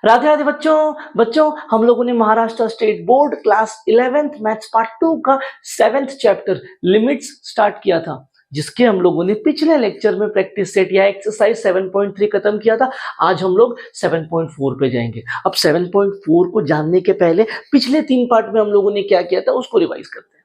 राधे राधे बच्चों हम लोगों ने Maharashtra state board class 11th maths part 2 का 7th चैप्टर लिमिट्स स्टार्ट किया था, जिसके हम लोगों ने पिछले लेक्चर में प्रैक्टिस सेट या एक्सरसाइज 7.3 खत्म किया था। आज हम लोग 7.4 पे जाएंगे। अब 7.4 को जानने के पहले पिछले 3 पार्ट में हम लोगों ने क्या किया था उसको रिवाइज करते हैं।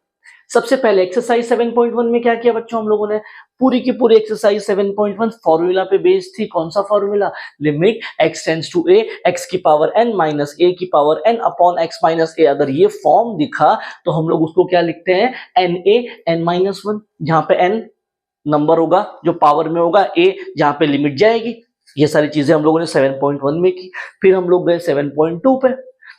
सबसे पहले एक्सरसाइज 7.1 में क्या किया बच्चों, हम लोगों ने पूरी की पूरी एक्सरसाइज 7.1 फॉर्मूला पे बेस्ड थी। कौन सा formula? Limit x tends to a x की पावर n माइनस a की power n upon x minus a। अगर ये फॉर्म दिखा तो हम लोग उसको क्या लिखते हैं? na n माइनस 1, जहां पे n नंबर होगा जो पावर में होगा, a जहां पे लिमिट जाएगी। ये सारी चीजें हम लोगों ने 7.1 में की। फिर हम लोग गए 7.2 पे।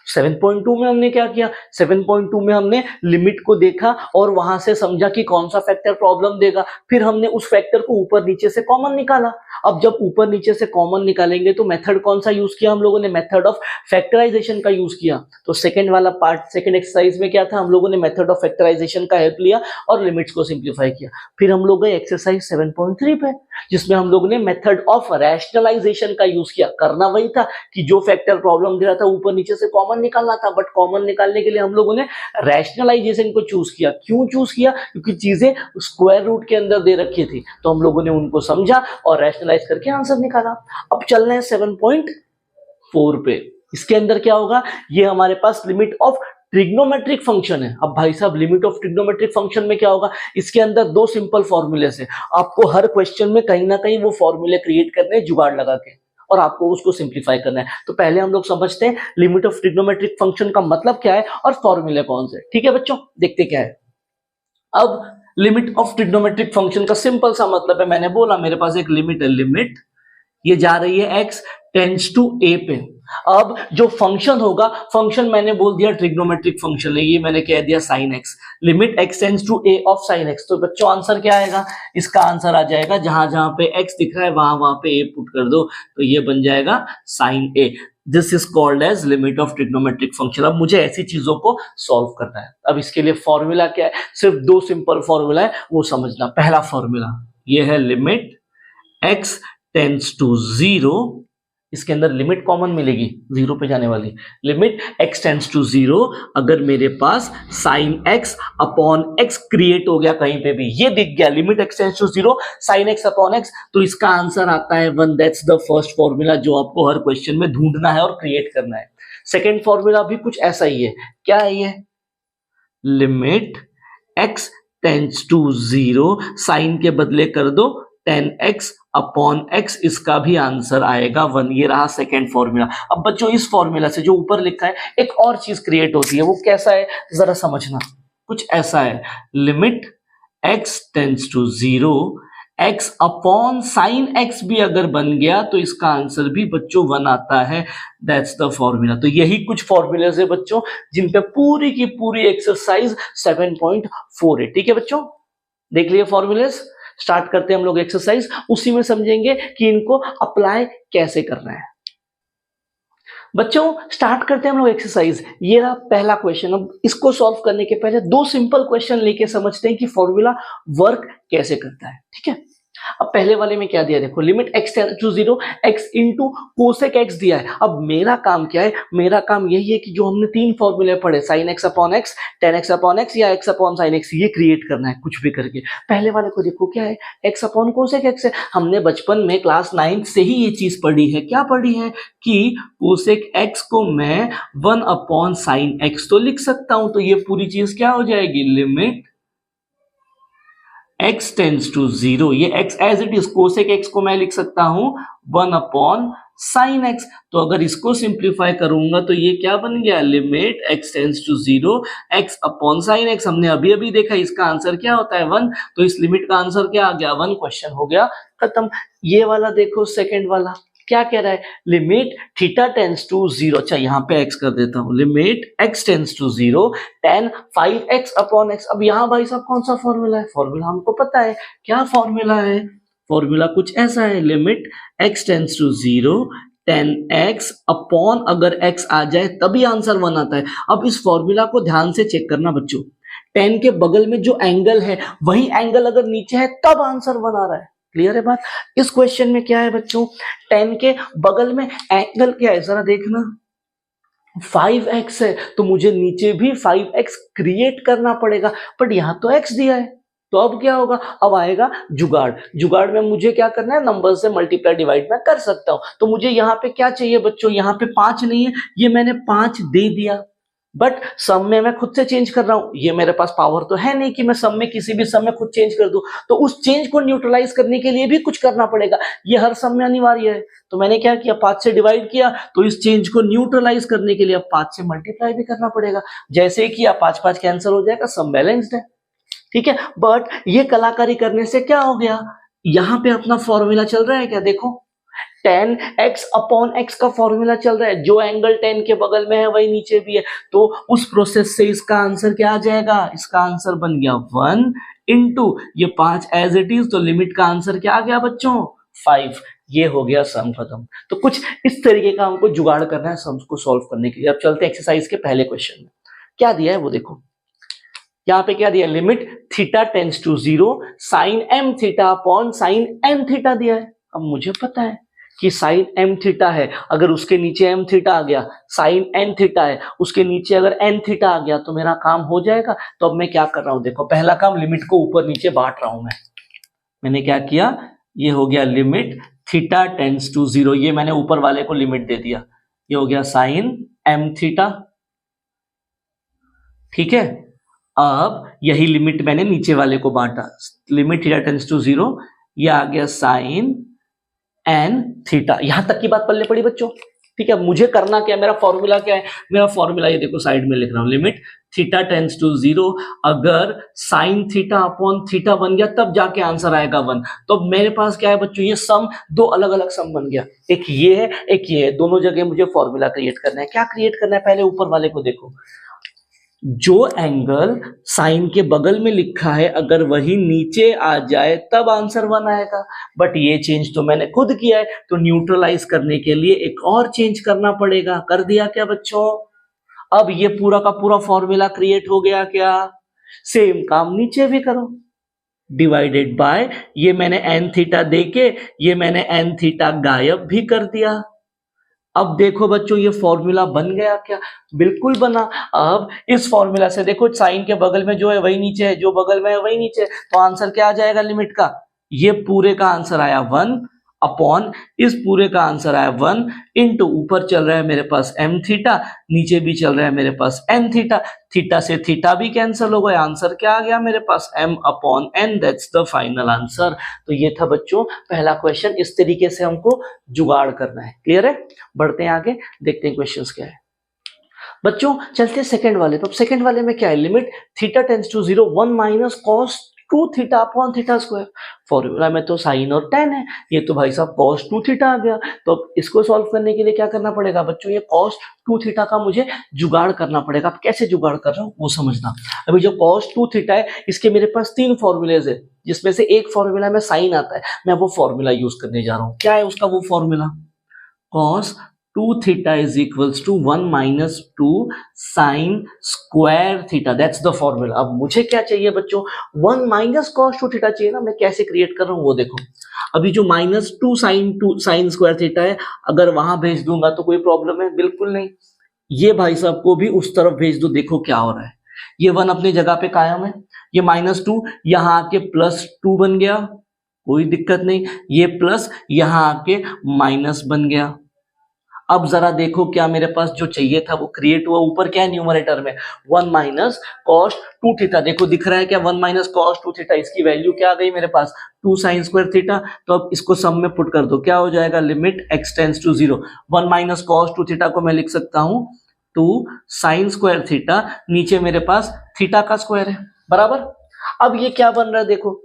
7.2 में हमने क्या किया? 7.2 में हमने लिमिट को देखा और वहां से समझा कि कौन सा फैक्टर प्रॉब्लम देगा। फिर हमने उस फैक्टर को ऊपर नीचे से कॉमन निकाला। अब जब ऊपर नीचे से कॉमन निकालेंगे तो मेथड कौन सा यूज किया हम लोगों ने? मेथड ऑफ फैक्टराइजेशन का यूज किया। तो सेकंड वाला पार्ट, सेकंड एक्सरसाइज में क्या था? हम लोगों ने मेथड ऑफ फैक्टराइजेशन का हेल्प लिया और लिमिट्स को सिंप्लीफाई किया। फिर हम लोग गए एक्सरसाइज 7.3 पे, जिसमें हम लोगों ने मेथड ऑफ रैशनलाइजेशन का यूज किया। करना वही था कि जो फैक्टर प्रॉब्लम दे रहा था ऊपर नीचे से कॉमन निकालना था, बट कॉमन निकालने के लिए हम लोगों ने रैशनलाइजेशन को चूज किया। क्यों चूज किया? क्योंकि चीजें स्क्वायर रूट के अंदर दे रखी थी, तो हम लोगों ने उनको समझा और रैशनलाइज करके आंसर निकाला। अब चल रहे हैं 7.4 पे। इसके अंदर क्या होगा? ये हमारे पास लिमिट ऑफ ट्रिग्नोमेट्रिक फंक्शन है। अब भाई साहब लिमिट ऑफ ट्रिग्नोमेट्रिक फंक्शन में क्या होगा? इसके अंदर दो सिंपल फॉर्मूले से आपको हर क्वेश्चन में कहीं ना कहीं वो फॉर्मूले क्रिएट करने हैं जुगाड़ लगा के, और आपको उसको सिंप्लीफाई करना है। तो पहले हम लोग समझते हैं लिमिट ऑफ ट्रिग्नोमेट्रिक फंक्शन का मतलब क्या है और फॉर्मूले कौन से। ठीक है बच्चों, देखते क्या है। अब लिमिट ऑफ ट्रिग्नोमेट्रिक फंक्शन का सिंपल सा मतलब है, मैंने बोला मेरे पास एक लिमिट है, लिमिट ये जा रही है x टेंड्स टू a पे। अब जो फंक्शन होगा, फंक्शन मैंने बोल दिया ट्रिग्नोमेट्रिक फंक्शन है, ये मैंने कह दिया sin x। Limit x tends to a of sin x। तो बच्चों आंसर क्या आएगा? इसका आंसर आ जाएगा जहां जहां पे x दिख रहा है वहां वहां पे a पुट कर दो, तो ये बन जाएगा sin a। This is called age limit of trigonometric function. अब मुझे ऐसी चीजों को सॉल्व करना है। अब इसके लिए फॉर्मूला क्या है? सिर्फ दो सिंपल फॉर्मूला है, वो समझना। पहला फॉर्मूला ये है लिमिट x टेंड्स टू 0, इसके अंदर लिमिट कॉमन मिलेगी, 0 पे जाने वाली। लिमिट x टेंड्स टू 0, अगर मेरे पास sin x upon x create हो गया कहीं पे भी, ये दिख गया limit x tends to 0 sin x upon x, तो इसका आंसर आता है 1। दैट्स द फर्स्ट फॉर्मूला जो आपको हर क्वेश्चन में ढूंढना है और क्रिएट करना है। सेकेंड फॉर्मूला भी कुछ ऐसा ही है। क्या है ये? Limit x tends to 0 sine के बदले कर दो 10x अपॉन x, इसका भी आंसर आएगा 1। ये रहा सेकेंड फॉर्मूला। अब बच्चों इस फॉर्मूला से जो ऊपर लिखा है एक और चीज क्रिएट होती है, वो कैसा है जरा समझना। कुछ ऐसा है, limit x tends to 0 x upon sine x भी अगर बन गया तो इसका आंसर भी बच्चों 1 आता है। That's the formula. तो यही कुछ फॉर्मूलाज है बच्चों जिन पे पूरी की पूरी एक्सरसाइज 7.4 है। ठीक है बच्चों, देख लिए फॉर्मूलाज। स्टार्ट करते हैं हम लोग एक्सरसाइज, उसी में समझेंगे कि इनको अप्लाई कैसे करना है। बच्चों स्टार्ट करते हैं हम लोग एक्सरसाइज। ये रहा पहला क्वेश्चन। अब इसको सॉल्व करने के पहले दो सिंपल क्वेश्चन लेके समझते हैं कि फॉर्मूला वर्क कैसे करता है। ठीक है, अब पहले वाले में क्या दिया देखो, limit x tends to 0 x into cosec x दिया है। अब मेरा काम क्या है? मेरा काम यही है कि जो हमने तीन फॉर्मूले पढ़े, sin x upon x, 10x upon x या x अपॉन sin x, ये क्रिएट करना है कुछ भी करके। पहले वाले को देखो क्या है, x अपॉन कोसेक x है। हमने बचपन में क्लास 9 से ही ये चीज पढ़ी है। क्या पढ़ी है? कि कोसेक x को मैं 1 अपॉन sin x तो लिख सकता हूं। तो ये पूरी चीज क्या हो जाएगी? लिमिट x टेंड्स टू 0, ये x as it is, cosec x को मैं लिख सकता हूं 1 अपॉन साइन x। तो अगर इसको सिंप्लीफाई करूंगा तो ये क्या बन गया? Limit x tends to 0 x upon sine x। हमने अभी अभी देखा इसका आंसर क्या होता है? 1। तो इस लिमिट का आंसर क्या आ गया? 1। क्वेश्चन हो गया खत्म। ये वाला देखो, सेकेंड वाला क्या कह रहा है? लिमिट थीटा टेंड्स टू 0, अच्छा यहाँ पे x कर देता हूँ, limit x tends to 0 tan 5x upon x। अब यहाँ भाई साहब कौन सा फॉर्मूला है? फॉर्मूला हमको पता है। क्या फॉर्मूला है? फॉर्मूला कुछ ऐसा है, limit x tends to 0 tan x upon, अगर x आ जाए तभी आंसर 1 आता है। अब इस फॉर्मूला को ध्यान से चेक करना बच्चों, tan के बगल में जो एंगल है वही एंगल अगर नीचे है तब आंसर 1 आ रहा है। क्लियर है बात? इस क्वेश्चन में क्या है बच्चों, 10 के बगल में एंगल क्या है जरा देखना, 5x है, तो मुझे नीचे भी 5x क्रिएट करना पड़ेगा, बट यहां तो x दिया है, तो अब क्या होगा, अब आएगा जुगाड़। जुगाड़ में मुझे क्या करना है, नंबर से मल्टीप्लाई डिवाइड मैं कर सकता हूं। तो मुझे यहाँ पे क्या चाहिए बच्चों, यहाँ पे 5 नहीं है, ये मैंने 5 दे दिया, बट सम में मैं खुद से चेंज कर रहा हूं, ये मेरे पास पावर तो है नहीं कि मैं सम में किसी भी सम में खुद चेंज कर दूं, तो उस चेंज को न्यूट्रलाइज करने के लिए भी कुछ करना पड़ेगा, ये हर सम में अनिवार्य है। तो मैंने क्या किया, 5 से डिवाइड किया, तो इस चेंज को न्यूट्रलाइज करने के लिए अब 5 से मल्टीप्लाई भी करना पड़ेगा, जैसे किया 5 5 कैंसिल हो जाएगा, सम बैलेंस्ड है, ठीक है। बट ये कलाकारी करने से क्या हो गया, यहां पे अपना फॉर्मूला चल रहा है क्या, देखो 10x अपॉन x का फॉर्मूला चल रहा है, जो एंगल 10 के बगल में है वही नीचे भी है, तो उस प्रोसेस से इसका आंसर क्या आ जाएगा, इसका आंसर बन गया 1 इंटू ये 5 एज इट इज, तो लिमिट का आंसर क्या आ गया बच्चों 5। ये हो गया सम खत्म। तो कुछ इस तरीके का हमको जुगाड़ करना है सम्स को सॉल्व करने के लिए। अब चलते हैं एक्सरसाइज के पहले क्वेश्चन में, क्या दिया है वो देखो। यहाँ पे क्या दिया, limit theta tends to 0 sine m theta upon sine n theta दिया है। अब मुझे पता है कि साइन m थीटा है, अगर उसके नीचे m थीटा आ गया, साइन n थीटा है उसके नीचे अगर n थीटा आ गया, तो मेरा काम हो जाएगा। तो अब मैं क्या कर रहा हूं, देखो पहला काम, लिमिट को ऊपर नीचे बांट रहा हूं मैंने क्या किया, ये हो गया लिमिट थीटा टेंड्स टू 0, ये मैंने ऊपर वाले को लिमिट दे दिया, ये हो गया साइन m थीटा, ठीक है। अब यही लिमिट मैंने नीचे वाले को बांटा, लिमिट थीटा टेंड्स टू 0, ये आ गया साइन n थीटा। यहां तक की बात पल्ले पड़ी बच्चों, ठीक है। मुझे करना क्या है, मेरा फॉर्मूला क्या है, मेरा फॉर्मूला ये देखो साइड में लिख रहा हूं, लिमिट थीटा टेंड्स टू 0, अगर साइन थीटा अपॉन थीटा बन गया तब जाके आंसर आएगा 1। तो मेरे पास क्या है बच्चों, ये सम दो अलग अलग सम बन गया, एक ये है एक ये है, दोनों जगह मुझे फॉर्मूला क्रिएट करना है। क्या क्रिएट करना है, पहले ऊपर वाले को देखो, जो एंगल साइन के बगल में लिखा है अगर वही नीचे आ जाए तब आंसर 1 आएगा, बट ये चेंज तो मैंने खुद किया है, तो न्यूट्रलाइज करने के लिए एक और चेंज करना पड़ेगा। कर दिया क्या बच्चों, अब ये पूरा का पूरा फॉर्मूला क्रिएट हो गया क्या, सेम काम नीचे भी करो, डिवाइडेड बाय, ये मैंने n थीटा देके ये मैंने n थीटा गायब भी कर दिया। अब देखो बच्चों ये फॉर्मूला बन गया क्या, बिल्कुल बना। अब इस फॉर्मूला से देखो साइन के बगल में जो है वही नीचे है, जो बगल में है वही नीचे है, तो आंसर क्या आ जाएगा लिमिट का, ये पूरे का आंसर आया 1 अपॉन इस पूरे का आंसर आया 1 इंटू ऊपर चल रहा है मेरे पास m थीटा, नीचे भी चल रहा है मेरे पास n थीटा, थीटा से थीटा भी कैंसिल हो गया, आंसर क्या आ गया मेरे पास m upon n, that's the final answer. तो ये था बच्चों पहला क्वेश्चन, इस तरीके से हमको जुगाड़ करना है, क्लियर है। बढ़ते हैं आगे, देखते हैं क्वेश्चंस क्या है बच्चों। चलते हैं सेकंड वाले पे। सेकंड वाले में क्या है, limit theta tends to 0 1 minus cos 2 theta upon theta square, formula में तो साइन और tan है, ये तो भाई साहब cos 2 थीटा आ गया। तो इसको सॉल्व करने के लिए क्या करना पड़ेगा बच्चों, ये cos 2 थीटा का मुझे जुगाड़ करना पड़ेगा। अब कैसे जुगाड़ कर रहा हूं वो समझना। अभी जो cos 2 थीटा है इसके मेरे पास 3 फॉर्मूलेज है, जिसमें से एक फॉर्मूला में साइन आता है, मैं वो फॉर्मूला यूज करने जा रहा हूँ। क्या है उसका वो formula, cos 2 theta is equals to 1 minus 2 sin square theta, that's the formula। अब मुझे क्या चाहिए बच्चों, 1 minus cos 2 theta चाहिए ना, मैं कैसे क्रिएट कर रहा हूँ वो देखो। अभी जो -2 sin square theta है, अगर वहां भेज दूंगा तो कोई प्रॉब्लम है, बिल्कुल नहीं। ये भाई साहब को भी उस तरफ भेज दो, देखो क्या हो रहा है, ये 1 अपनी जगह पे कायम है, ये -2 यहाँ आके +2 बन गया, कोई दिक्कत नहीं, ये प्लस यहाँ आके माइनस बन गया। अब जरा देखो क्या मेरे पास जो चाहिए था वो क्रिएट हुआ, ऊपर क्या है न्यूमरेटर में 1 माइनस कॉस 2 थीटा, देखो दिख रहा है क्या 1 माइनस कॉस 2 थीटा, इसकी वैल्यू क्या आ गई मेरे पास 2 साइन स्क्वायर थीटा। तो अब इसको सम में पुट कर दो, क्या हो जाएगा, limit x tends to 0 1 minus cos 2 theta को मैं लिख सकता हूं 2 साइन स्क्वायर थीटा, नीचे मेरे पास थीटा का स्क्वायर है, बराबर। अब ये क्या बन रहा है देखो,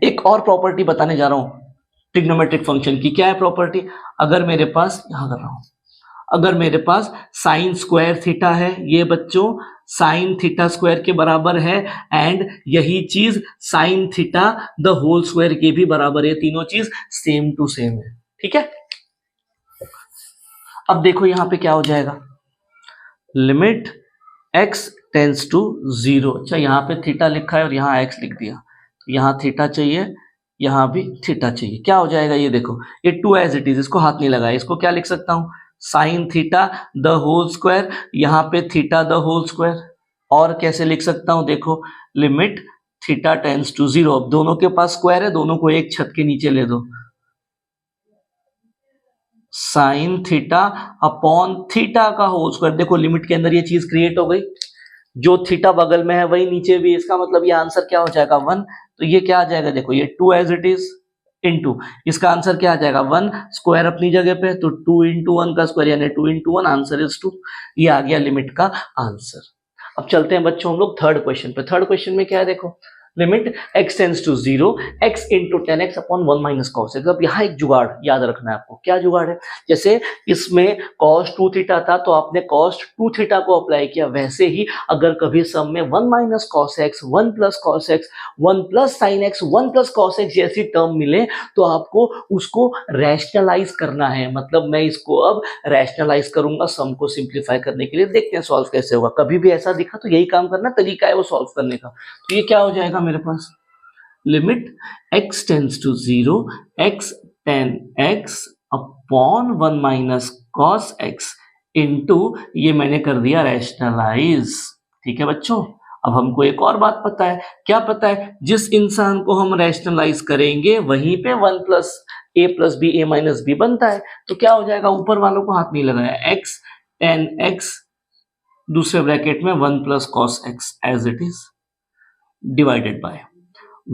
एक और प्रॉपर्टी बताने जा रहा हूं ट्रिग्नोमेट्रिक फंक्शन की। क्या है प्रॉपर्टी, अगर मेरे पास, यहां कर रहा हूं, अगर मेरे पास साइन स्क्वायर थीटा है, ये बच्चों साइन थीटा स्क्वायर के बराबर है, एंड यही चीज sine theta the whole square के भी बराबर है, तीनों चीज सेम टू सेम है, ठीक है। अब देखो यहां पे क्या हो जाएगा, लिमिट x टेंड्स टू 0, अच्छा यहां पे थीटा लिखा है और यहां x लिख दिया, यहाँ थीटा चाहिए, यहाँ भी थीटा चाहिए। क्या हो जाएगा ये देखो, ये 2 एज इट इज, इसको हाथ नहीं लगाया, इसको क्या लिख सकता हूँ, sine theta the whole square, यहाँ पे थीटा द होल स्क्वायर। और कैसे लिख सकता हूँ देखो, लिमिट थीटा टेंड्स टू 0। अब दोनों के पास स्क्वायर है, दोनों को एक छत के नीचे ले दो, साइन थीटा अपॉन थीटा का होल स्क्वायर। देखो लिमिट के अंदर ये चीज क्रिएट हो गई, जो थीटा बगल में है वही नीचे भी, इसका मतलब ये आंसर क्या हो जाएगा 1। तो ये क्या आ जाएगा देखो, ये 2 एज इट इज इनटू, इसका आंसर क्या आ जाएगा 1, स्क्वायर अपनी जगह पे, तो 2 इंटू 1 का स्क्वायर यानी 2 इंटू 1, आंसर इज 2। ये आ गया लिमिट का आंसर। अब चलते हैं बच्चों हम लोग थर्ड क्वेश्चन पे। थर्ड क्वेश्चन में क्या है देखो, limit x tends to 0 x into 10x upon 1 minus cos x। अब यहाँ एक जुगाड़ याद रखना है आपको। क्या जुगाड़ है, जैसे इसमें cos 2 थीटा था तो आपने cos 2 थीटा को अप्लाई किया, वैसे ही अगर कभी सम में 1 minus cos x, 1 plus cos x, 1 plus sign x, 1 plus cos x जैसी टर्म मिले तो आपको उसको रैशनलाइज करना है। मतलब मैं इसको अब रैशनलाइज करूंगा सम को सिंप्लीफाई करने के लिए। देखते हैं सॉल्व कैसे होगा। कभी भी ऐसा दिखा तो यही काम करना, तरीका है वो सॉल्व करने का। तो ये क्या हो जाएगा मेरे पास, limit x tends to 0 x tan x अपॉन 1 माइनस कॉस x इंटू, ये मैंने कर दिया रैशनलाइज। ठीक है बच्चों, अब हमको एक और बात पता है। क्या पता है, जिस इंसान को हम रैशनलाइज करेंगे वहीं पे 1 plus a plus b a minus B बनता है। तो क्या हो जाएगा, ऊपर वालों को हाथ नहीं लगाया, x tan x दूसरे ब्रैकेट में 1 plus cos x as it is divided by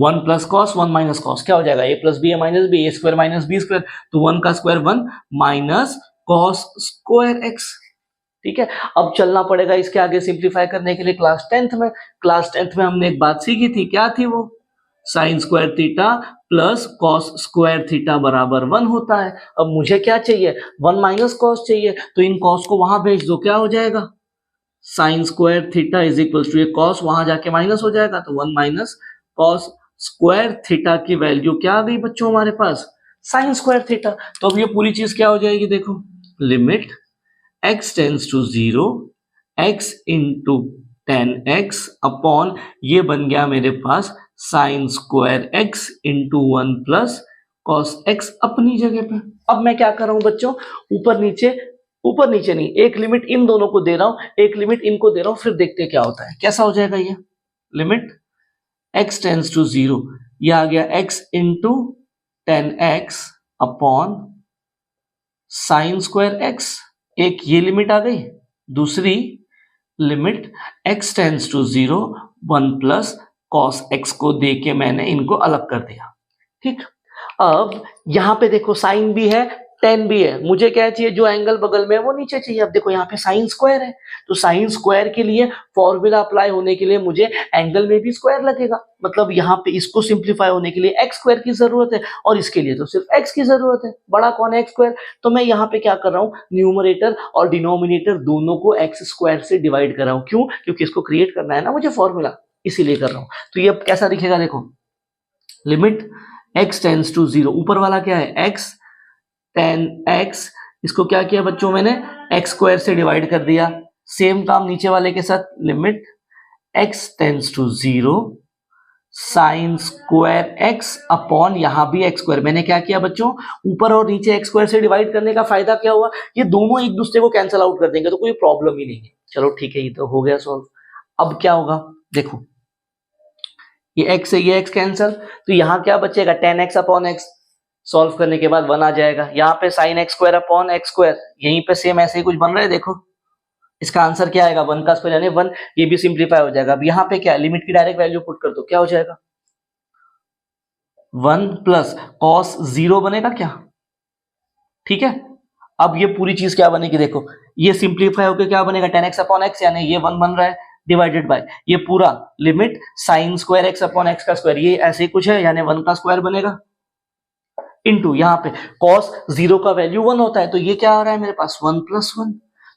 1 plus cos 1 minus cos, क्या हो जाएगा a plus B A minus B, A square minus B square, तो 1 का square 1 minus cos square x। ठीक है, अब चलना पड़ेगा इसके आगे सिंप्लीफाई करने के लिए। क्लास 10th में हमने एक बात सीखी थी, क्या थी वो, sign square theta plus cos square theta बराबर 1 होता है। अब मुझे क्या चाहिए, 1 माइनस कॉस चाहिए, तो इन कॉस को वहां भेज दो, क्या हो जाएगा, sine square theta is equal to, ये कॉस वहां जाके माइनस हो जाएगा, तो 1 माइनस कॉस स्क्वायर थीटा की वैल्यू क्या आ गई बच्चों हमारे पास, साइन स्क्वायर थीटा। तो अब ये पूरी चीज क्या हो जाएगी देखो, limit x tends to 0 x into 10x upon, ये बन गया मेरे पास sine square x into 1 plus cos x अपनी जगह पे। अब मैं क्या कर रहा हूं बच्चों, ऊपर नीचे नहीं, एक लिमिट इन दोनों को दे रहा हूं, एक लिमिट इनको दे रहा हूं, फिर देखते हैं क्या होता है। कैसा हो जाएगा ये, लिमिट x टेंड्स टू 0, ये आ गया x into 10x upon sine square x, एक ये लिमिट आ गई, दूसरी limit x tends to 0 1 plus cos x को दे के मैंने इनको अलग कर दिया। ठीक, अब यहां पे देखो साइन भी है 10 भी है, मुझे क्या चाहिए, जो एंगल बगल में है वो नीचे चाहिए। अब देखो यहाँ पे साइन स्क्वायर है, तो साइन स्क्वायर के लिए फॉर्मूला अप्लाई होने के लिए मुझे एंगल में भी स्क्वायर लगेगा। मतलब यहाँ पे इसको सिंप्लीफाई होने के लिए एक्स स्क्वायर की जरूरत है, और इसके लिए तो सिर्फ एक्स की जरूरत है, बड़ा कौन है एक्स स्क्वायर। तो मैं यहाँ पे क्या कर रहा हूँ, न्यूमरेटर और डिनोमिनेटर दोनों को एक्स स्क्वायर से डिवाइड कर रहा हूँ। क्यों, क्योंकि इसको क्रिएट करना है ना मुझे फॉर्मूला, इसीलिए कर रहा हूँ। तो ये अब कैसा दिखेगा देखो, लिमिट x टेंड्स टू 0, ऊपर वाला क्या है x tan x, इसको क्या किया बच्चों मैंने x स्क्वायर से डिवाइड कर दिया। सेम काम नीचे वाले के साथ, limit x tends to 0 sine square x upon, यहां भी x स्क्वायर, मैंने क्या किया बच्चों, ऊपर और नीचे x स्क्वायर से डिवाइड करने का फायदा क्या हुआ, ये दोनों एक दूसरे को कैंसिल आउट कर देंगे, तो कोई प्रॉब्लम ही नहीं है। चलो ठीक है, ये तो हो गया सॉल्व। अब क्या होगा देखो, ये x से ये x कैंसिल, तो यहाँ क्या बचेगा, tan x upon x, solve करने के बाद 1 आ जाएगा। यहाँ पे sine x square upon x square, यहीं पे सेम ऐसे ही कुछ बन रहा है देखो, इसका आंसर क्या आएगा 1 का स्क्वायर यानी 1, ये भी सिंप्लीफाई हो जाएगा। अब यहाँ पे क्या, लिमिट की डायरेक्ट वैल्यू पुट कर दो, क्या हो जाएगा 1 प्लस कॉस 0 बनेगा क्या। ठीक है, अब ये पूरी चीज क्या बनेगी देखो, ये सिंप्लीफाई होकर क्या बनेगा, tan x अपॉन x, यानी ये 1 बन रहा है डिवाइडेड बाय ये पूरा limit sign square x upon x का स्क्वायर, ये ऐसे ही कुछ है यानी 1 का स्क्वायर बनेगा, इनटू यहाँ पे cos 0 का वैल्यू 1 होता है, तो ये क्या आ रहा है मेरे पास 1 प्लस 1,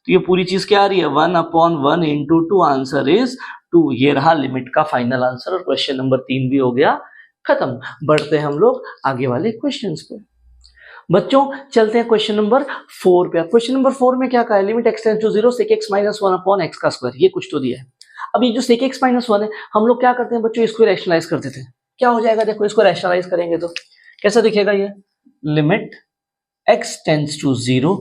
तो ये पूरी चीज क्या आ रही है 1 अपॉन 1 इंटू 2, आंसर इज 2। ये रहा लिमिट का फाइनल आंसर, और क्वेश्चन नंबर 3 भी हो गया खत्म। बढ़ते हैं हम लोग आगे वाले क्वेश्चंस पे। बच्चों चलते हैं क्वेश्चन नंबर 4 पे। क्वेश्चन नंबर 4 में क्या कहा है, limit x tends to 0 sec x minus 1 upon x का स्क्वायर, ये कुछ तो दिया है। अब ये जो sec x माइनस 1 है, हम लोग क्या करते हैं बच्चों, इसको रैशनलाइज कर देते हैं। क्या हो जाएगा, देखो इसको रैशनलाइज करेंगे तो कैसा दिखेगा ये, limit x tends to 0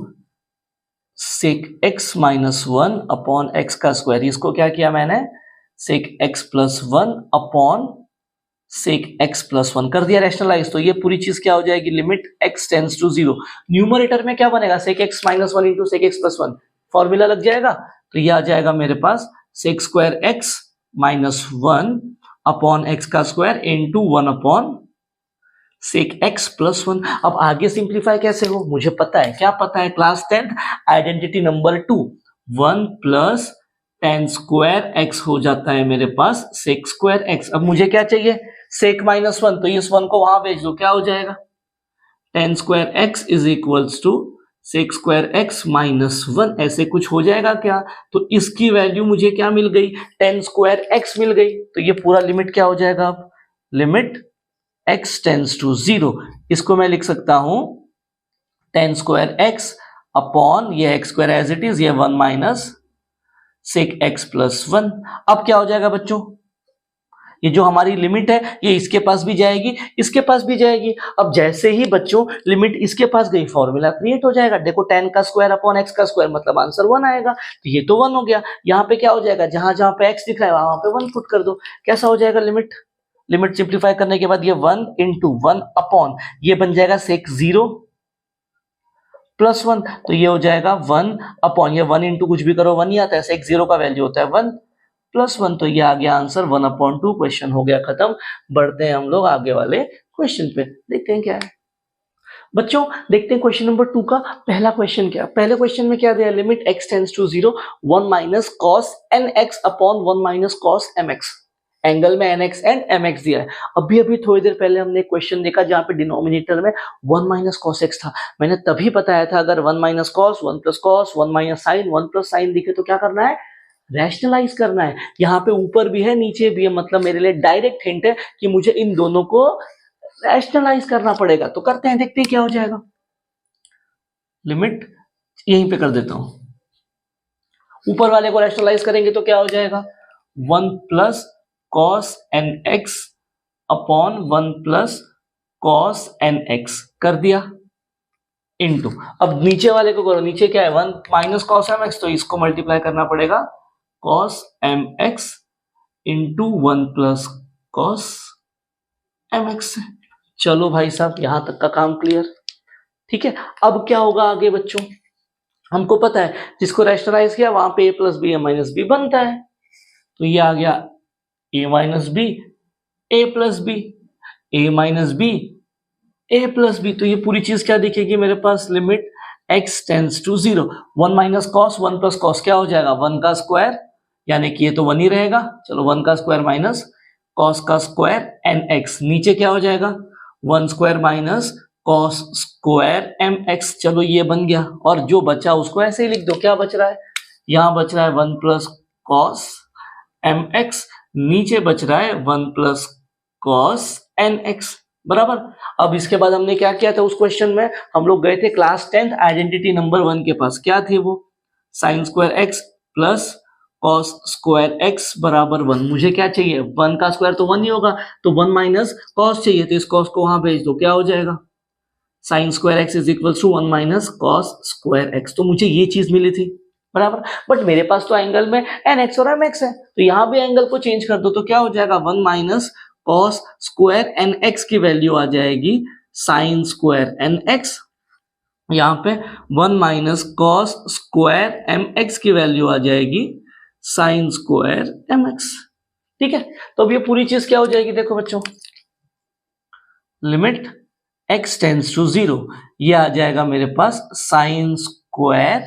sec x minus 1 upon x का स्क्वायर, इसको क्या किया मैंने, sec x plus 1 upon sec x plus 1 कर दिया रैशनलाइज। तो ये पूरी चीज क्या हो जाएगी, limit x tends to 0, numerator में क्या बनेगा, sec x minus 1 into sec x plus 1, formula लग जाएगा। तो ये आ जाएगा मेरे पास sec square x minus 1 upon x का square into 1 upon sec x plus 1। अब आगे सिंप्लीफाई कैसे हो, मुझे पता है, क्या पता है, class 10th identity number 2, 1 plus tan square x हो जाता है मेरे पास sec स्क्वायर x। अब मुझे क्या चाहिए, sec माइनस 1, तो इस 1 को वहां भेज दो, क्या हो जाएगा, tan square x is equals to sec square x minus 1, ऐसे कुछ हो जाएगा क्या। तो इसकी वैल्यू मुझे क्या मिल गई, tan स्क्वायर x मिल गई। तो ये पूरा लिमिट क्या हो जाएगा, अब लिमिट x टेंड्स टू 0, इसको मैं लिख सकता हूं tan स्क्वायर x अपॉन ये x square as it is, ये 1 माइनस sec x प्लस 1। अब क्या हो जाएगा बच्चों, ये जो हमारी लिमिट है ये इसके पास भी जाएगी, इसके पास भी जाएगी। अब जैसे ही बच्चों लिमिट इसके पास गई, फॉर्मूला क्रिएट हो जाएगा, देखो tan का स्क्वायर अपॉन x का स्क्वायर मतलब आंसर 1 आएगा। तो ये तो 1 हो गया, यहाँ पे क्या हो जाएगा, जहां जहां पे x दिख रहा है वहां पे 1 पुट कर दो, कैसा हो जाएगा, लिमिट सिंप्लीफाई करने के बाद ये 1 इंटू 1 अपॉन ये बन जाएगा sec 0 प्लस 1, तो ये हो जाएगा 1 अपॉन ये 1 इंटू कुछ भी करो 1 ही आता है, sec 0 का वैल्यू होता है 1 प्लस 1, तो ये आ गया आंसर 1 अपॉन 2। क्वेश्चन हो गया खत्म। बढ़ते हैं हम लोग आगे वाले क्वेश्चन पे, देखते हैं क्या है बच्चों। देखते हैं क्वेश्चन नंबर 2 का पहला क्वेश्चन क्या, पहले क्वेश्चन में क्या दिया, limit x tends to 0 1 minus cos nx upon 1 minus cos mx, angle में nx एंड mx दिया है। अभी थोड़ी देर पहले हमने क्वेश्चन देखा जहां पे डिनोमिनेटर में 1 माइनस cos x था, मैंने तभी बताया था अगर 1 minus cos 1 plus cos 1 minus sine 1 plus sine दिखे तो क्या करना है, रैशनलाइज करना है। यहाँ पे ऊपर भी है नीचे भी है, मतलब मेरे लिए डायरेक्ट हिंट है कि मुझे इन दोनों को रैशनलाइज करना पड़ेगा। तो करते हैं, देखते हैं क्या हो जाएगा। लिमिट यहीं पे कर देता हूं, ऊपर वाले को रैशनलाइज करेंगे तो क्या हो जाएगा, 1 plus cos nx upon 1 plus cos nx कर दिया इनटू, अब नीचे वाले को करो, नीचे क्या है 1 माइनस cos mx, तो इसको मल्टीप्लाई करना पड़ेगा cos mx into 1 plus cos mx। चलो भाई साहब यहां तक का काम क्लियर, ठीक है। अब क्या होगा आगे बच्चों, हमको पता है जिसको रैशनलाइज किया वहां पे a plus B minus B बनता है, तो ये आ गया a minus B A plus B, A minus B A plus B. तो ये पूरी चीज क्या दिखेगी मेरे पास, limit x tends to 0 1 minus cos 1 plus cos क्या हो जाएगा, 1 का स्क्वायर, यानी कि ये तो 1 ही रहेगा, चलो 1 का स्क्वायर माइनस कॉस का स्क्वायर एन एक्स, नीचे क्या हो जाएगा 1 square minus cos square M x, चलो ये बन गया। और जो बचा उसको ऐसे ही लिख दो, क्या बच रहा है, यहां बच रहा है 1 प्लस कॉस एम एक्स, नीचे बच रहा है 1 प्लस कॉस एन एक्स बराबर। अब इसके बाद हमने क्या किया था, उस क्वेश्चन में हम लोग गए थे क्लास 10th आइडेंटिटी नंबर 1 के पास, क्या थे वो, sign square x plus cos square x बराबर 1। मुझे क्या चाहिए, 1 का स्क्वायर तो 1 ही होगा, तो 1 माइनस कॉस चाहिए, तो इस कॉस को वहां भेज दो, क्या हो जाएगा sine square x is equal to 1 minus cos square x. तो मुझे ये चीज मिली थी बराबर, बट मेरे पास तो एंगल में एन एक्स और एम एक्स है, तो यहां भी एंगल को चेंज कर दो, तो क्या हो जाएगा 1 minus cos square N x की वैल्यू आ जाएगी साइन स्क्वायर एन एक्स, यहां पे 1 minus cos square M x की वैल्यू आ जाएगी साइन स्क्वायर एम एक्स, ठीक है। तो अब ये पूरी चीज क्या हो जाएगी, देखो बच्चों, लिमिट x टेंड्स टू 0, ये आ जाएगा मेरे पास sine square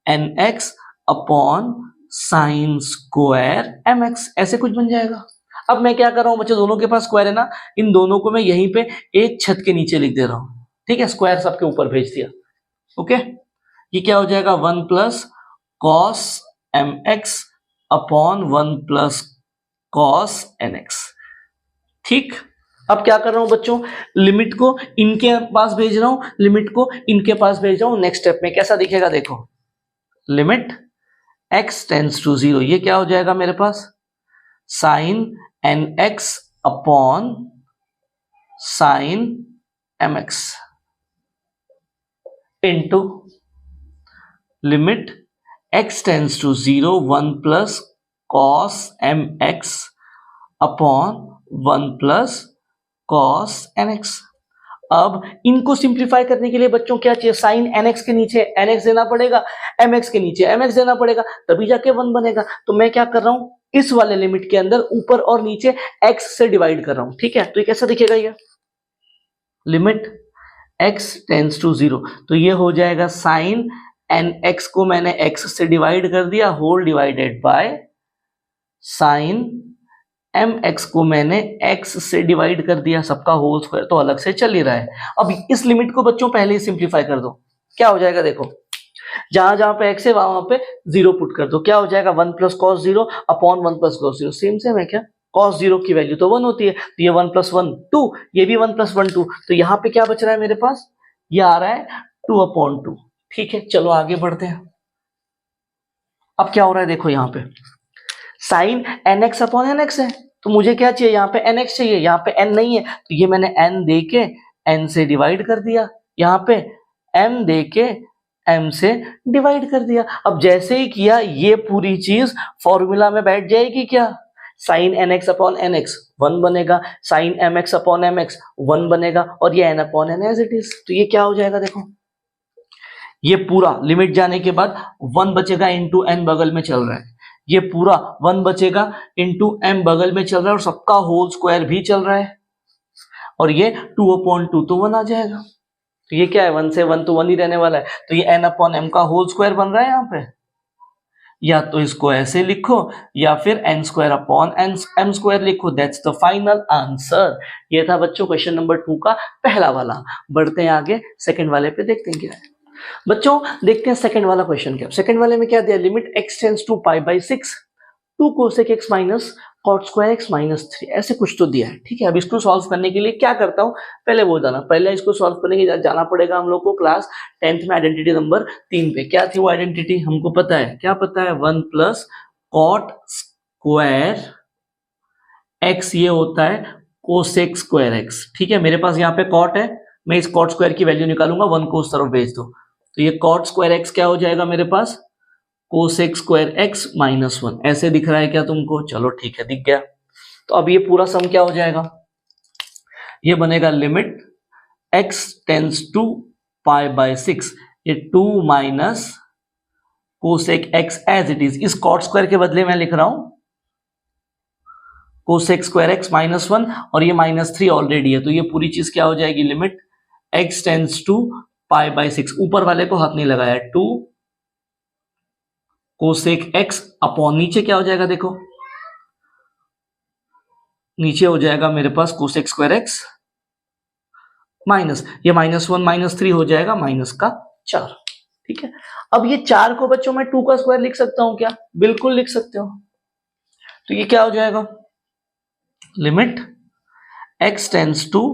N X upon sine square M X, ऐसे कुछ बन जाएगा। अब मैं क्या कर रहा हूं बच्चों, दोनों के पास स्क्वायर है ना, इन दोनों को मैं यहीं पे एक छत के नीचे लिख दे रहा हूं, ठीक है, स्क्वायर सबके ऊपर भेज दिया, ओके। ये क्या हो जाएगा 1 plus cos m x upon 1 plus cos n x, ठीक। अब क्या कर रहा हूं बच्चों, लिमिट को इनके पास भेज रहा हूं, लिमिट को इनके पास भेज रहा हूं। नेक्स्ट स्टेप में कैसा दिखेगा, देखो, लिमिट x टेंड्स टू 0, ये क्या हो जाएगा मेरे पास sine N X upon sine mx into limit x tends to 0 1 plus cos mx upon 1 plus cos nx। अब इनको सिंप्लीफाई करने के लिए बच्चों क्या चाहिए, साइन nx के नीचे nx देना पड़ेगा, mx के नीचे mx देना पड़ेगा, तभी जाके 1 बनेगा। तो मैं क्या कर रहा हूं, इस वाले लिमिट के अंदर ऊपर और नीचे x से डिवाइड कर रहा हूं। ठीक है, तो ये कैसा दिखेगा, ये लिमिट x टेंस टू 0, तो ये हो जाएगा साइन nx को मैंने x से डिवाइड कर दिया, whole divided by sine mx को मैंने x से डिवाइड कर दिया, सबका होल स्क्वायर तो अलग से चल ही रहा है। अब इस लिमिट को बच्चों पहले ही सिंप्लीफाई कर दो, क्या हो जाएगा देखो, जहां जहां पे x है वहां पे 0 पुट कर दो, क्या हो जाएगा 1 plus cos 0 upon 1 plus cos 0, same है क्या, कॉस 0 की वैल्यू तो 1 होती है, तो ये 1 प्लस 1 2, ये भी 1 प्लस 1 2, तो यहाँ पे क्या बच रहा है मेरे पास, ये आ रहा है 2 अपॉन 2। ठीक है, चलो आगे बढ़ते हैं। अब क्या हो रहा है देखो, यहाँ पे साइन nx अपॉन nx है, तो मुझे क्या चाहिए, यहाँ पे nx चाहिए, यहाँ पे n नहीं है, तो ये मैंने n दे के n से डिवाइड कर दिया, यहाँ पे m दे के m से डिवाइड कर दिया। अब जैसे ही किया ये पूरी चीज फॉर्मूला में बैठ जाएगी, क्या, साइन nx अपॉन nx 1 बनेगा, साइन mx अपॉन mx 1 बनेगा, और ये n upon n as it is. तो ये क्या हो जाएगा देखो, ये पूरा लिमिट जाने के बाद 1 बचेगा इंटू n बगल में चल रहा है, ये पूरा 1 बचेगा इंटू m बगल में चल रहा है, और सबका होल स्क्वायर भी चल रहा है, और ये 2 अपॉन 2 तो 1 आ जाएगा। तो ये क्या है, 1 से 1 तो 1 ही रहने वाला है, तो ये n अपॉन m का होल स्क्वायर बन रहा है यहाँ पे। या तो इसको ऐसे लिखो या फिर n square upon m square लिखो, दैट्स द फाइनल आंसर। ये था बच्चों क्वेश्चन नंबर 2 का पहला वाला। बढ़ते हैं आगे सेकंड वाले पे, देखते हैं क्या है। बच्चों देखते हैं सेकंड वाला क्वेश्चन क्या, सेकंड वाले में क्या दिया, limit x tends to pi by 6 2 cosec x minus cot square x minus 3, ऐसे कुछ तो दिया है। ठीक है, अब इसको सॉल्व करने के लिए क्या करता हूं, पहले वो जाना, पहले इसको सॉल्व करने के लिए जाना पड़ेगा हम लोग को क्लास 10th में आइडेंटिटी नंबर 3 पे। क्या थी वो आइडेंटिटी, हमको पता है, क्या पता है, 1 प्लस कॉट स्क्वायर x, ये होता है कोसेक स्क्वायर x। ठीक है, मेरे पास यहाँ पे कॉट है, मैं इस कॉट स्क्वायर की वैल्यू निकालूंगा, 1 को उस तरफ भेज दो, तो ये कॉट स्क्वायर x क्या हो जाएगा मेरे पास, कोसेक स्क्वायर x माइनस 1, ऐसे दिख रहा है क्या तुमको, चलो ठीक है दिख गया। तो अब ये पूरा सम क्या हो जाएगा, ये बनेगा limit x tends to pi by 6, ये 2 minus cosec x as it is, इस कॉट स्क्वायर के बदले मैं लिख रहा हूं कोसेक स्क्वायर x माइनस 1, और ये माइनस 3 ऑलरेडी है, तो ये पूरी चीज क्या हो जाएगी, limit x tends to pi by 6, ऊपर वाले को हाथ नहीं लगाया, 2 कोसेक x अपॉन नीचे क्या हो जाएगा देखो, नीचे हो जाएगा मेरे पास कोसेक स्क्वायर x माइनस, ये माइनस 1 माइनस 3 हो जाएगा माइनस का 4। ठीक है, अब ये 4 को बच्चों मैं 2 का स्क्वायर लिख सकता हूं क्या, बिल्कुल लिख सकते हो। तो ये क्या हो जाएगा, limit x tends to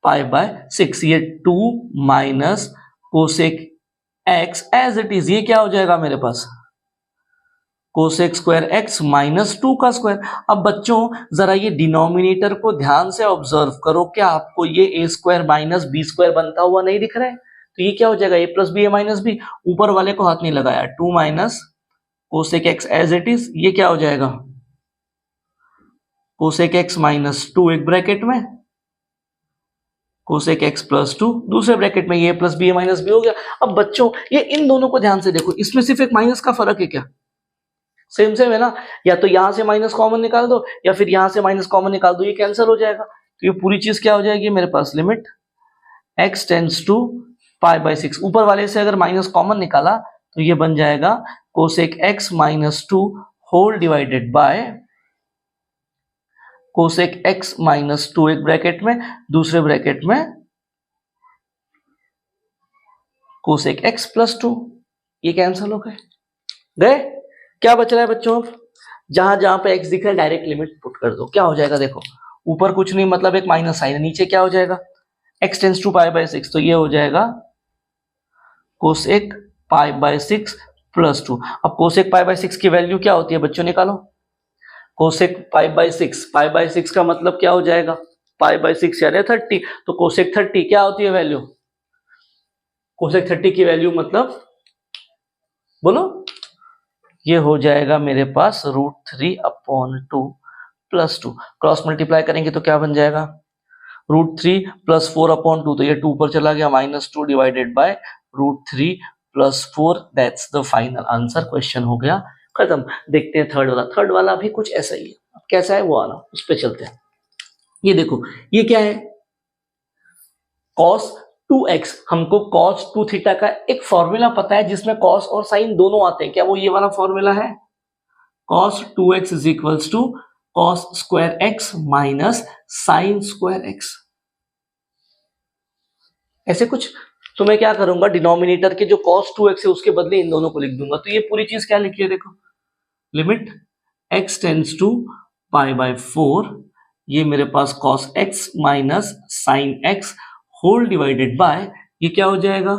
pi by 6, ये 2 minus cosec x as it is, ये क्या हो जाएगा मेरे पास, कोसेक स्क्वायर x माइनस 2 का स्क्वायर। अब बच्चों जरा ये डिनोमिनेटर को ध्यान से ऑब्जर्व करो, क्या आपको ये a square minus B square बनता हुआ नहीं दिख रहा है, तो ये क्या हो जाएगा, a plus b a minus b, ऊपर वाले को हाथ नहीं लगाया, 2 minus cosec x as it is, ये क्या हो जाएगा, कोसेक x माइनस 2 एक ब्रैकेट में, कोसेक x प्लस 2 दूसरे ब्रैकेट में, ये plus b a minus b हो गया। अब बच्चों ये इन दोनों को ध्यान से देखो, इसमें सिर्फ एक माइनस का फर्क है क्या, सेम है ना, या तो यहां से माइनस कॉमन निकाल दो या फिर यहां से माइनस कॉमन निकाल दो, ये कैंसिल हो जाएगा। तो ये पूरी चीज क्या हो जाएगी मेरे पास, limit x tends to pi by 6, ऊपर वाले से अगर माइनस कॉमन निकाला तो ये बन जाएगा cosec x minus 2 whole divided by cosec x minus 2 एक ब्रैकेट में, दूसरे ब्रैकेट में कोसेक x प्लस 2, ये कैंसिल हो गए। क्या बच रहा है बच्चों, अब जहां जहां पे x दिख रहा है डायरेक्ट लिमिट पुट कर दो, क्या हो जाएगा देखो, ऊपर कुछ नहीं मतलब एक माइनस साइन है, नीचे क्या हो जाएगा, x tends to pi by 6, तो ये हो जाएगा कोसेक पाई बाय 6 प्लस 2। अब कोसेक पाई बाय 6 की वैल्यू क्या होती है बच्चों, निकालो, कोसेक पाई बाय 6 का मतलब क्या हो जाएगा पाई बाय 6 यानी 30, तो कोसेक 30 क्या होती है वैल्यू? कोसेक 30 की वैल्यू मतलब बोलो, ये हो जाएगा मेरे पास √3/2 प्लस 2, क्रॉस मल्टीप्लाई करेंगे तो क्या बन जाएगा? √3 प्लस 4/2, तो ये 2 पर चला गया, -2 divided by √3 plus 4, that's the final answer. Question हो गया खत्म। देखते हैं थर्ड वाला भी कुछ ऐसा ही है। अब कैसा है वो आना, उस पर चलते हैं। ये देखो, ये क्या है? cos 2x। हमको cos 2 थीटा का एक फॉर्मूला पता है जिसमें cos और sin दोनों आते हैं। क्या वो ये वाला फॉर्मूला है? cos 2x is equals to cos square x minus sin square x, ऐसे कुछ। तो मैं क्या करूंगा, डिनोमिनेटर के जो cos 2x है उसके बदले इन दोनों को लिख दूंगा। तो ये पूरी चीज क्या लिखी है देखो, limit x tends to pi by 4, ये मेरे पास cos x minus sin x whole divided by, ये क्या हो जाएगा?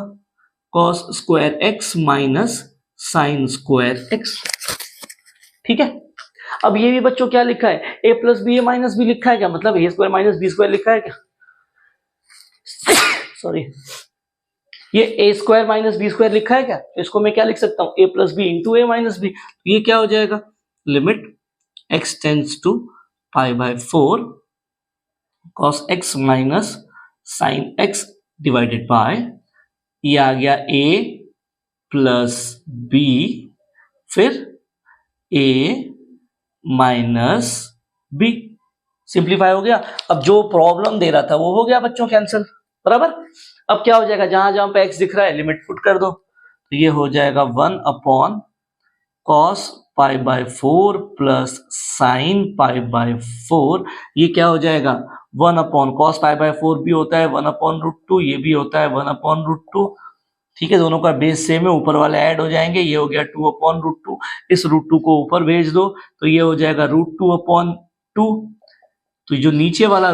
cos square x minus sin square x। ठीक है, अब ये भी बच्चों क्या लिखा है? a plus B A minus b लिखा है क्या? मतलब a square minus B square लिखा है क्या? सॉरी, ये a square minus B square लिखा है क्या? तो इसको मैं क्या लिख सकता हूं? a plus b into a minus b. ये क्या हो जाएगा? Limit x tends to pi by 4 cos x minus sin x divided by, ये आ गया a प्लस बी, फिर a माइनस बी, सिंप्लीफाई हो गया। अब जो प्रॉब्लम दे रहा था वो हो गया बच्चों कैंसिल, बराबर। अब क्या हो जाएगा, जहां जहां पे x दिख रहा है लिमिट पुट कर दो, तो ये हो जाएगा 1 cos pi by 4 plus sin pi by 4, ये क्या हो जाएगा? 1 cos पाई बाय 4 भी होता है 1/√2, ये भी होता है 1/√2। ठीक है, दोनों का बेस सेम है, ऊपर वाले ऐड हो जाएंगे, ये हो गया 2/√2, इस √2 को ऊपर भेज दो तो ये हो जाएगा √2/2। तो जो नीचे वाला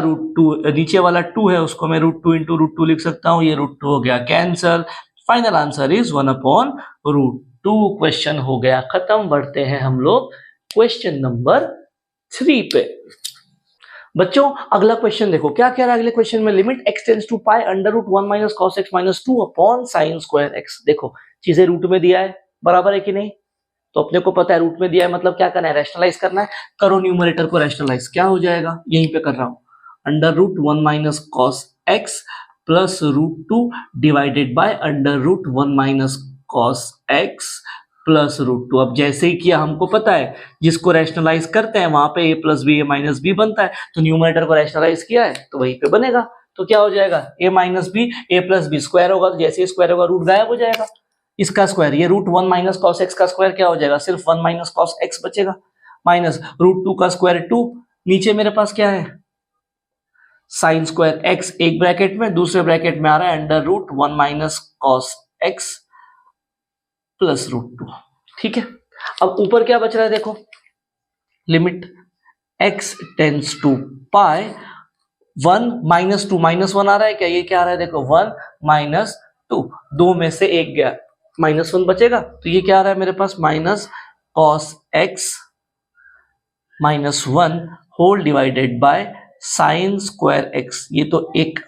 नीचे वाला 2 है उसको मैं √2 इंटू √2 लिख सकता हूँ, ये √2 हो गया cancel. Final answer is 1/√2। Question हो गया खत्म। बढ़ते हैं हम लोग क्वेश्चन नंबर 3 पे। बच्चों अगला क्वेश्चन देखो, क्या कह रहा है अगले क्वेश्चन में? Limit x tends to pi √1 minus cos x minus 2 upon sin square x। देखो चीजें रूट में दिया है, बराबर है कि नहीं? तो अपने को पता है रूट में दिया है मतलब क्या करना है? रैशनलाइज करना है। करो न्यूमरेटर को रैशनलाइज, क्या हो जाएगा? यहीं पे कर रहा हूं, √1 minus cos x plus √2 divided by √1 minus cos x plus √2। अब जैसे ही किया हमको पता है जिसको रैशनलाइज करते हैं वहां पे a plus B A minus B बनता है, तो न्यूमरेटर को रैशनलाइज किया है तो वहीं पे बनेगा। तो क्या हो जाएगा? a minus B, A plus b square होगा, तो जैसे ही स्क्वायर होगा रूट गायब हो जाएगा, इसका स्क्वायर, ये √1 माइनस cos x का स्क्वायर क्या हो जाएगा? सिर्फ 1 माइनस cos x बचेगा, माइनस √2 का स्क्वायर 2, नीचे मेरे पास क्या है? sin स्क्वायर x, एक ब्रैकेट में, दूसरे ब्रैकेट में आ रहा है √1 माइनस cos x प्लस √2। ठीक है, अब ऊपर क्या बच रहा है देखो, limit x tends to pi 1 minus 2, minus 1 आ रहा है क्या? ये क्या आ रहा है देखो, 1 माइनस 2, 2 में से 1 गया, माइनस 1 बचेगा, तो ये क्या आ रहा है मेरे पास? Minus cos x minus 1 whole divided by sin square x, ये तो एक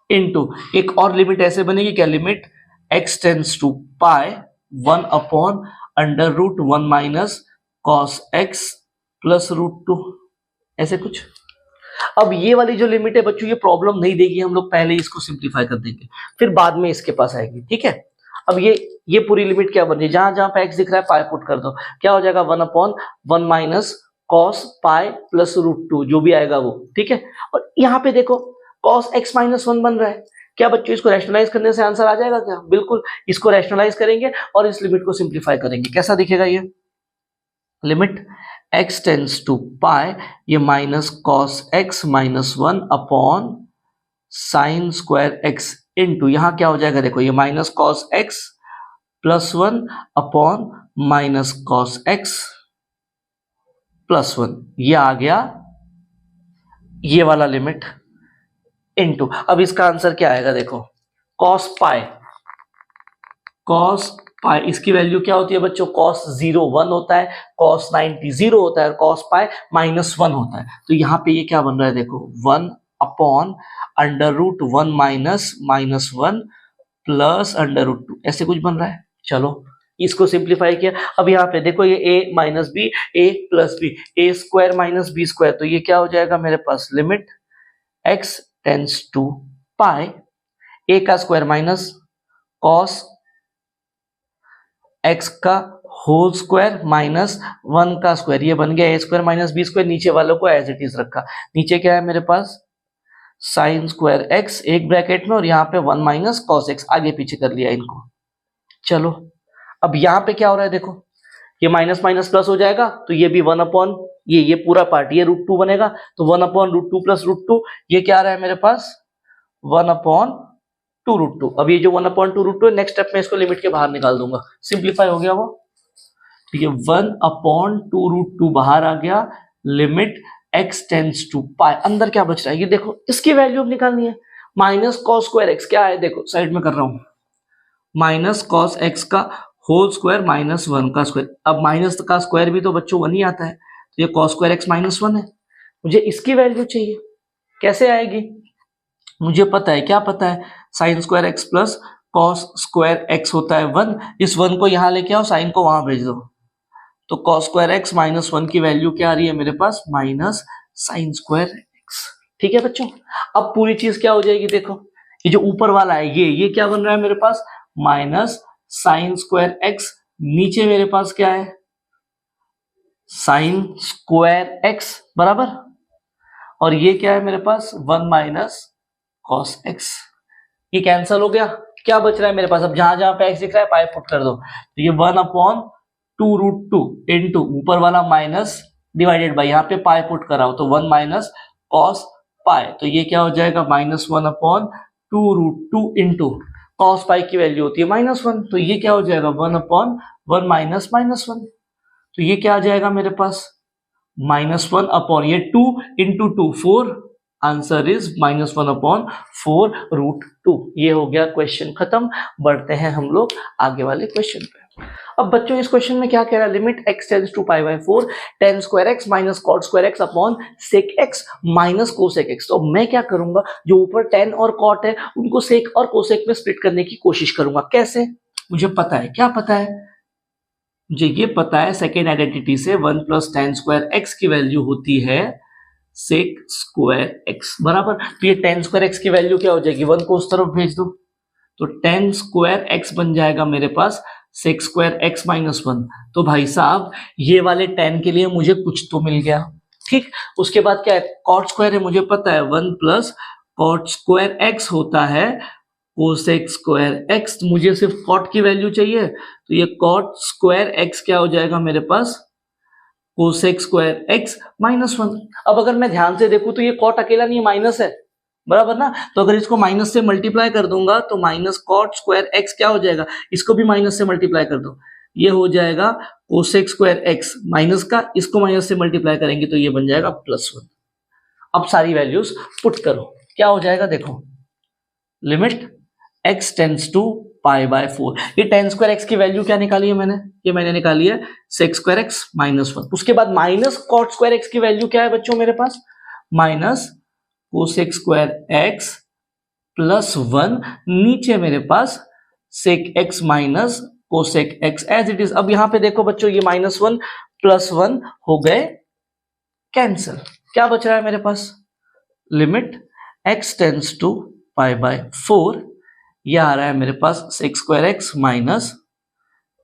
इनटू एक और लिमिट ऐसे बनेगी क्या? Limit x tends to pi 1 upon √1 minus cos x plus √2, ऐसे कुछ। अब ये वाली जो लिमिट है बच्चों ये प्रॉब्लम नहीं देगी, हम लोग पहले इसको सिंप्लीफाई कर देंगे, फिर बाद में इसके पास आएगी। ठीक है, अब ये पूरी लिमिट क्या बन रही है? जहां जहां पे x दिख रहा है पाई पुट कर दो, क्या हो जाएगा? 1/1 माइनस cos पाई प्लस √2, जो भी आएगा वो। ठीक है, और यहाँ पे देखो cos x माइनस 1 बन रहा है। क्या बच्चों इसको रैशनलाइज करने से आंसर आ जाएगा क्या? बिल्कुल, इसको रैशनलाइज करेंगे और इस लिमिट को सिंप्लीफाई करेंगे। कैसा दिखेगा ये? लिमिट x टेंड्स टू पाई, ये minus cos x minus 1 upon sin square x into, यहां क्या हो जाएगा देखो, ये minus cos x plus 1 upon minus cos x plus 1, ये आ गया ये वाला लिमिट इनटू। अब इसका आंसर क्या आएगा देखो, cos पाई, इसकी वैल्यू क्या होती है बच्चों? cos 0 1 होता है, cos 90 0 होता है, और cos पाई -1 होता है। तो यहाँ पे ये क्या बन रहा है देखो, 1 upon under root 1 minus minus 1 plus under root 2, ऐसे कुछ बन रहा है। चलो इसको सिंप्लीफाई किया। अब यहाँ पे देखो ये a minus B, a plus B, A square minus B square, तो ये क्या हो जाएगा मेरे पास, limit x tends to pi a का स्क्वायर माइनस कॉस x का होल स्क्वायर माइनस 1 का स्क्वायर, ये बन गया A square minus B square. नीचे वालों को एज इट इज रखा। नीचे क्या है मेरे पास, साइन स्क्वायर x एक ब्रैकेट में और यहाँ पे 1 माइनस कॉस x, आगे पीछे कर लिया इनको। चलो अब यहाँ पे क्या हो रहा है देखो, ये माइनस माइनस प्लस हो जाएगा, तो ये भी 1 अपॉन ये पूरा पार्ट ये रूट 2 बनेगा, तो 1 अपॉन रूट 2 प्लस रूट 2, ये क्या आ रहा है मेरे पास 1 अपॉन 2 रूट 2। अब ये जो 1 अपॉन 2 रूट 2 नेक्स्ट स्टेप में इसको लिमिट के बाहर निकाल दूंगा, सिंप्लीफाई हो गया वो। तो ये 1 अपॉन 2 रूट 2 बाहर आ गया, लिमिट x टेंस टू पाई। अंदर क्या बच रहा है ये देखो, इसकी वैल्यू अब निकालनी है। माइनस कॉस स्क्वायर x क्या है देखो, साइड में कर रहा हूं, माइनस कॉस x का होल स्क्वायर माइनस 1 का स्क्वायर। अब माइनस का स्क्वायर भी तो बच्चों 1 ही आता है, तो ये कॉस स्क्वायर x माइनस 1 है। मुझे इसकी वैल्यू चाहिए, कैसे आएगी, मुझे पता है, क्या पता है, sign square x plus cos square x होता है 1। इस 1 को यहां लेके आओ, साइन को वहां भेज दो, तो कॉस स्क्वायर x माइनस 1 की वैल्यू क्या आ रही है मेरे पास, माइनस साइन स्क्वायर x। ठीक है बच्चों, अब पूरी चीज क्या हो जाएगी देखो, ये जो ऊपर वाला है ये क्या बन रहा है मेरे पास, माइनस साइन स्क्वायर x, नीचे मेरे पास क्या है, साइन स्क्वायर x बराबर, और ये क्या है मेरे पास 1 माइनस कॉस x। ये कैंसल हो गया, क्या बच रहा है मेरे पास, अब जहां जहां पे x दिख रहा है पाई पुट कर दो, तो ये 1 अपॉन 2 रूट 2 इंटू ऊपर वाला माइनस डिवाइडेड बाई, यहाँ पे पाई पुट कराओ तो 1 माइनस कॉस पाई, तो ये क्या हो जाएगा minus 1 upon 2 root 2 into cos pi की वैल्यू होती है माइनस 1, तो ये क्या हो जाएगा 1 अपॉन 1 माइनस माइनस 1, तो ये क्या आ जाएगा मेरे पास माइनस 1 अपॉन ये 2 into 2 4, answer is minus 1 upon 4 root 2। ये हो गया क्वेश्चन खत्म। बढ़ते हैं हम लोग आगे वाले क्वेश्चन पे। अब बच्चों इस क्वेश्चन में क्या कह रहा है, limit x tends to pi by 4 tan square x minus cot square x upon sec x minus cosec x। तो मैं क्या करूंगा, जो ऊपर tan और cot है उनको sec और कोसेक में स्प्लिट करने की कोशिश करूंगा। कैसे, मुझे पता है, क्या पता है, मुझे ये पता है सेकेंड आइडेंटिटी से 1 प्लस tan स्क्वायर x की वैल्यू होती है sec स्क्वायर x बराबर। तो ये tan स्क्वायर x की वैल्यू क्या हो जाएगी, 1 को उस तरफ भेज दो, तो tan स्क्वायर x बन जाएगा मेरे पास sec स्क्वायर x माइनस 1। तो भाई साहब ये वाले tan के लिए मुझे कुछ तो मिल गया, ठीक। उसके बाद क्या है, cot स्क्वायर है, मुझे पता है 1 प्लस cot स्क्वायर x होता है कोसेक स्क्वायर x। मुझे सिर्फ cot की वैल्यू चाहिए, तो ये cot स्क्वायर x क्या हो जाएगा मेरे पास कोसेक स्क्वायर x माइनस 1। अब अगर मैं ध्यान से देखूं तो ये cot अकेला नहीं माइनस है बराबर ना, तो अगर इसको माइनस से मल्टीप्लाई कर दूंगा तो माइनस कॉट स्क्वायर x क्या हो जाएगा, इसको भी माइनस से मल्टीप्लाई कर दो, ये हो जाएगा कोसेक स्क्वायर x माइनस का, इसको माइनस से मल्टीप्लाई करेंगे तो ये बन जाएगा प्लस 1। अब सारी वैल्यूज पुट करो, क्या हो जाएगा देखो, limit x tends to pi by 4। ये tan स्क्वायर x की वैल्यू क्या निकाली है मैंने, ये मैंने निकाली है sec स्क्वायर x माइनस 1। उसके बाद माइनस कॉट स्क्वायर x की वैल्यू क्या है बच्चों मेरे पास, minus cosec square x plus 1, नीचे मेरे पास sec x minus cosec x as it is. अब यहां पे देखो बच्चों ये माइनस 1 प्लस 1 हो गए कैंसिल, क्या बच रहा है मेरे पास, limit x tends to pi by 4, ये आ रहा है मेरे पास sec square x minus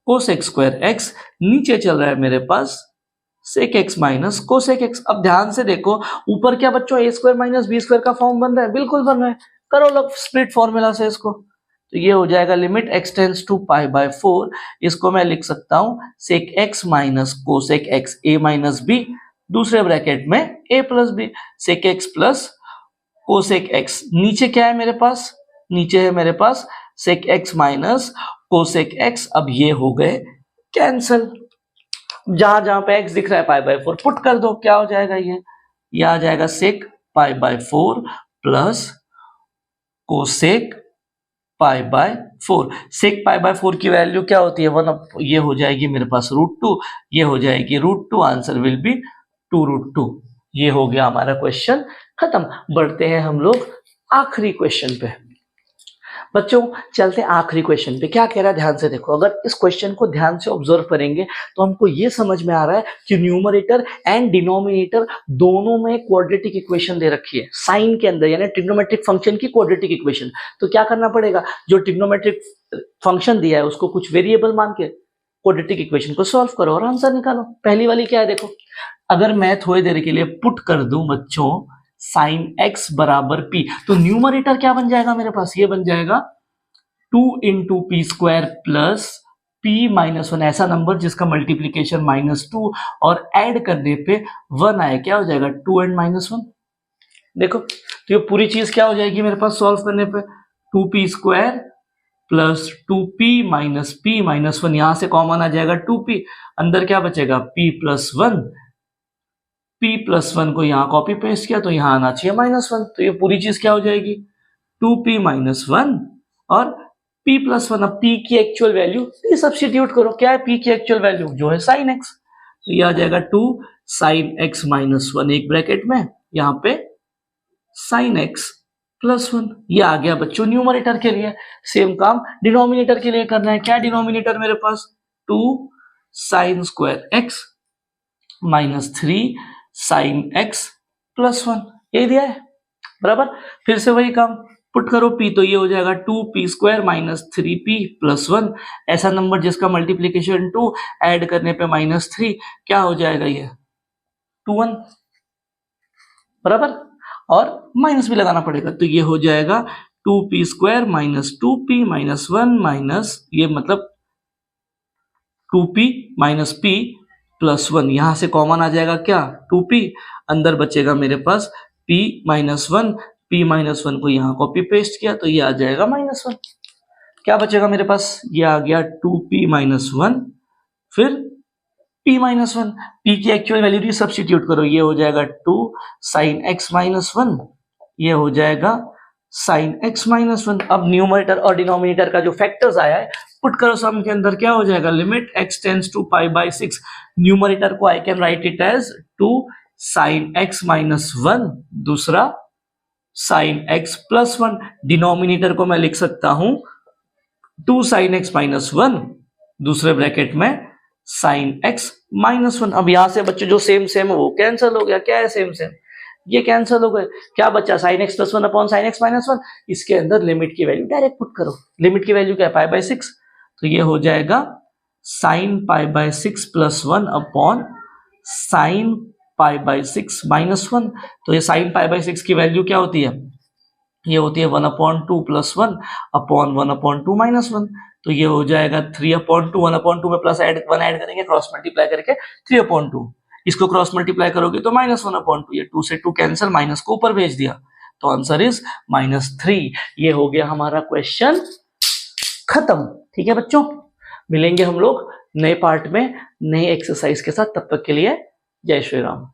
cosec square x, नीचे चल रहा है मेरे पास sec x minus cosec x। अब ध्यान से देखो ऊपर क्या बच्चों A square minus B square का फॉर्म बन रहा है, बिल्कुल बन रहा है, करो लोग स्प्लिट फॉर्मूला से इसको, तो ये हो जाएगा limit x tends to pi by 4, इसको मैं लिख सकता हूं sec x minus cosec x a minus b, दूसरे ब्रैकेट में a plus b, sec x plus cosec x, नीचे क्या है मेरे पास, नीचे है मेरे पास sec x minus cosec x। अब ये हो गए कैंसल, जहां जहां पे x दिख रहा है पाई बाय 4 पुट कर दो, क्या हो जाएगा ये आ जाएगा sec pi by 4 plus cosec pi by 4। Sec pi by 4 की वैल्यू क्या होती है 1, ये हो जाएगी मेरे पास √2, ये हो जाएगी √2, आंसर विल बी 2 √2। ये हो गया हमारा क्वेश्चन खत्म। बढ़ते हैं हम लोग आखिरी क्वेश्चन पे। बच्चों चलते आखिरी क्वेश्चन पे। क्या कह रहा है ध्यान से देखो। अगर इस क्वेश्चन को ध्यान से ऑब्जर्व करेंगे तो हमको ये समझ में आ रहा है कि न्यूमरेटर एंड डिनोमिनेटर दोनों में क्वाड्रेटिक इक्वेशन दे रखी है साइन के अंदर, यानी ट्रिग्नोमेट्रिक फंक्शन की क्वाड्रेटिक इक्वेशन। तो क्या करना पड़ेगा, जो ट्रिग्नोमेट्रिक फंक्शन दिया है उसको कुछ वेरिएबल मान के क्वाड्रेटिक इक्वेशन को सॉल्व करो और आंसर निकालो। पहली वाली क्या है देखो, अगर मैं थोड़ी देर के लिए पुट कर दूं बच्चों साइन एक्स बराबर पी, तो न्यूमरेटर क्या बन जाएगा मेरे पास, ये बन जाएगा 2 into P square plus P minus one, ऐसा नंबर जिसका मल्टीप्लीकेशन -2 और ऐड करने पे 1 आए, क्या हो जाएगा 2 एंड -1। देखो तो ये पूरी चीज क्या हो जाएगी मेरे पास सॉल्व करने पे, 2p square plus 2p minus p minus 1, यहां से कॉमन आ जाएगा 2p, अंदर क्या बचेगा p प्लस 1, p प्लस 1 को यहाँ कॉपी पेस्ट किया तो यहाँ आना चाहिए -1, तो ये पूरी चीज क्या हो जाएगी 2p माइनस 1 और p प्लस 1। अब p की एक्चुअल वैल्यू सब्स्टिट्यूट करो, क्या है p की एक्चुअल वैल्यू, जो है साइन x, तो ये आ जाएगा 2 साइन x माइनस 1 एक ब्रैकेट में, यहाँ पे साइन x प्लस 1। ये आ गया बच्चों न्यूमरेटर के लिए। सेम काम डिनोमिनेटर के लिए करना है। क्या डिनोमिनेटर मेरे पास 2 sine square x minus 3 sine x plus 1, ये दिया है बराबर। फिर से वही काम पुट करो p, तो ये हो जाएगा 2p square minus 3p plus 1, ऐसा नंबर जिसका मल्टीप्लीकेशन 2 ऐड करने पे -3, क्या हो जाएगा ये 2 1 बराबर, और माइनस भी लगाना पड़ेगा, तो ये हो जाएगा 2p square minus 2p minus 1 minus ये मतलब 2p माइनस p प्लस 1, यहां से कॉमन आ जाएगा क्या 2p, अंदर बचेगा मेरे पास p माइनस 1, p माइनस 1 को यहाँ कॉपी पेस्ट किया तो ये आ जाएगा -1। क्या बचेगा मेरे पास, ये आ गया 2p माइनस 1, फिर p माइनस 1, p की एक्चुअल वैल्यू सब्स्टिट्यूट करो, ये हो जाएगा 2 साइन x माइनस 1, ये हो जाएगा साइन x माइनस 1। अब न्यूमरेटर और डिनोमिनेटर का जो फैक्टर्स आया है पुट करो सम के अंदर, क्या हो जाएगा limit x tends to π/6, numerator को I can write it as 2 sine x minus 1, दूसरा साइन x प्लस 1, डिनोमिनेटर को मैं लिख सकता हूं 2 साइन x माइनस 1, दूसरे ब्रैकेट में साइन x माइनस 1। अब यहां से बच्चे जो सेम सेम है वो कैंसिल हो गया, क्या है सेम सेम, ये कैंसिल हो गए, क्या बचा sine x plus 1 upon sine x minus 1, इसके अंदर लिमिट की वैल्यू डायरेक्ट पुट करो, लिमिट की वैल्यू क्या है π/6, तो ये हो जाएगा sine π/6 plus 1 upon sine π/6 minus 1, तो ये साइन π/6 की वैल्यू क्या होती है, ये होती है 1/2 प्लस 1 अपॉन 1/2 माइनस 1, तो ये हो जाएगा 3/2, 1/2 में प्लस 1 ऐड करेंगे क्रॉस मल्टीप्लाई करके 3/2, इसको क्रॉस मल्टीप्लाई करोगे तो -1/2, ये 2 से 2 कैंसिल, माइनस को ऊपर भेज दिया, तो आंसर इज -3। ये हो गया हमारा क्वेश्चन खत्म। ठीक है बच्चों, मिलेंगे हम लोग नए पार्ट में नए एक्सरसाइज के साथ, तब तक के लिए जय श्री राम।